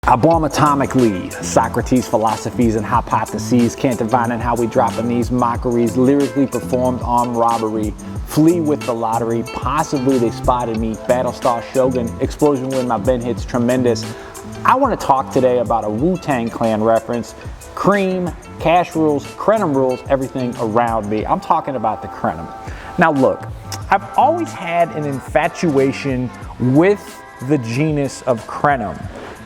I bomb atomically, Socrates' philosophies and hypotheses, can't divine in how we drop in these mockeries, lyrically performed armed robbery, flee with the lottery, possibly they spotted me, Battlestar Shogun, explosion when my Ben hits tremendous. I want to talk today about a Wu-Tang Clan reference, cream, cash rules, CRINUM rules, everything around me. I'm talking about the CRINUM. Now look, I've always had an infatuation with the genus of CRINUM.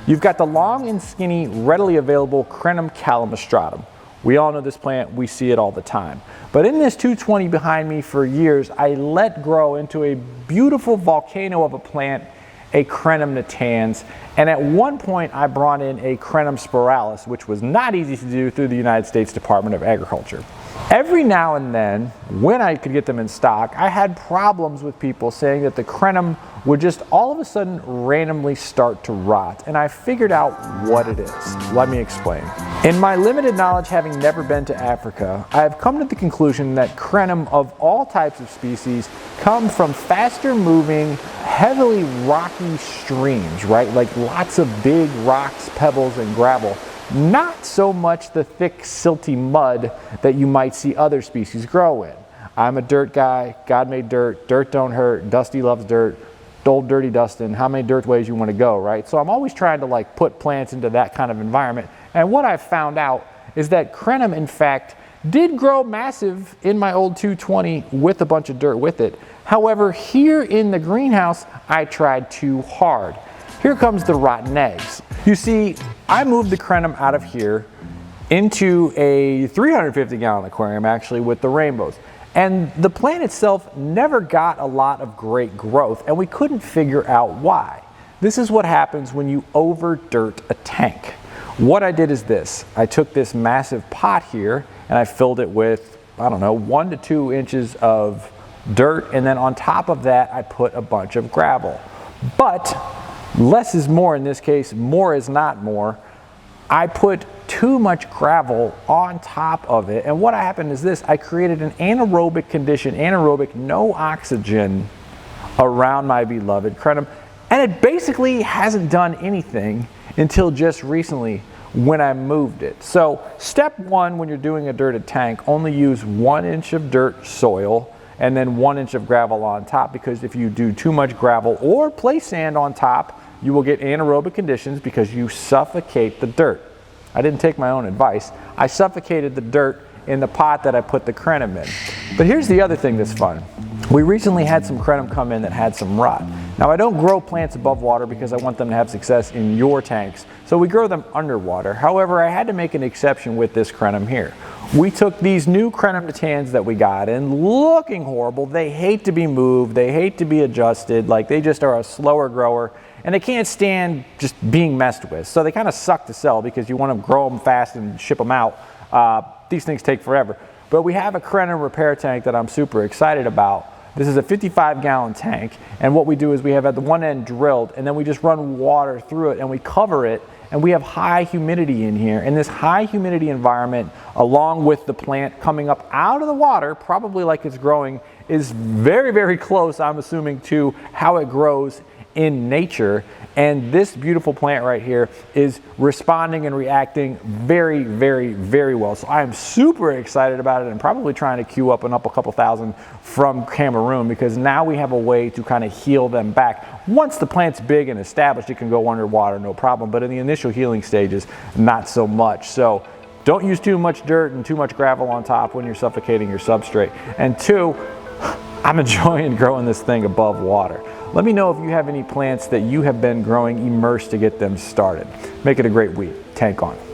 You've got the long and skinny, readily available CRINUM calamostratum. We all know this plant, we see it all the time. But in this 220 behind me for years, I let grow into a beautiful volcano of a plant, a CRINUM natans, and at one point I brought in a CRINUM spiralis, which was not easy to do through the United States Department of Agriculture. Every now and then, when I could get them in stock, I had problems with people saying that the CRINUM would just all of a sudden randomly start to rot, and I figured out what it is. Let me explain. In my limited knowledge, having never been to Africa, I have come to the conclusion that CRINUM of all types of species come from faster moving, heavily rocky streams, right? Like lots of big rocks, pebbles, and gravel. Not so much the thick, silty mud that you might see other species grow in. I'm a dirt guy, God made dirt, dirt don't hurt, Dusty loves dirt, old dirty Dustin, how many dirt ways you want to go, right? So I'm always trying to like put plants into that kind of environment. And what I've found out is that CRINUM, in fact, did grow massive in my old 220 with a bunch of dirt with it. However, here in the greenhouse, I tried too hard. Here comes the rotten eggs. You see, I moved the CRINUM out of here into a 350-gallon aquarium, actually, with the rainbows. And the plant itself never got a lot of great growth, and we couldn't figure out why. This is what happens when you over-dirt a tank. What I did is this. I took this massive pot here, and I filled it with, I don't know, 1 to 2 inches of dirt, and then on top of that, I put a bunch of gravel. But less is more in this case, more is not more. I put too much gravel on top of it, and what happened is this: I created an anaerobic condition, no oxygen around my beloved CRINUM, and it basically hasn't done anything until just recently when I moved it. So step one, when you're doing a dirted tank, only use 1 inch of dirt soil and then 1 inch of gravel on top, because if you do too much gravel or place sand on top, you will get anaerobic conditions because you suffocate the dirt. I didn't take my own advice. I suffocated the dirt in the pot that I put the CRINUM in. But here's the other thing that's fun. We recently had some CRINUM come in that had some rot. Now, I don't grow plants above water because I want them to have success in your tanks, so we grow them underwater. However, I had to make an exception with this CRINUM here. We took these new CRINUM natans that we got in, looking horrible. They hate to be moved, they hate to be adjusted, like they just are a slower grower, and they can't stand just being messed with. So they kind of suck to sell because you want to grow them fast and ship them out. These things take forever. But we have a CRINUM repair tank that I'm super excited about. This is a 55-gallon tank, and what we do is we have at the one end drilled, and then we just run water through it and we cover it, and we have high humidity in here. And this high humidity environment, along with the plant coming up out of the water, probably like it's growing, is very, very close, I'm assuming, to how it grows in nature. And this beautiful plant right here is responding and reacting very, very, very well. So I am super excited about it, and probably trying to queue up a couple thousand from Cameroon, because now we have a way to kind of heal them back. Once the plant's big and established, it can go underwater, no problem. But in the initial healing stages, not so much. So don't use too much dirt and too much gravel on top when you're suffocating your substrate. And two, I'm enjoying growing this thing above water. Let me know if you have any plants that you have been growing immersed to get them started. Make it a great week. Tank on.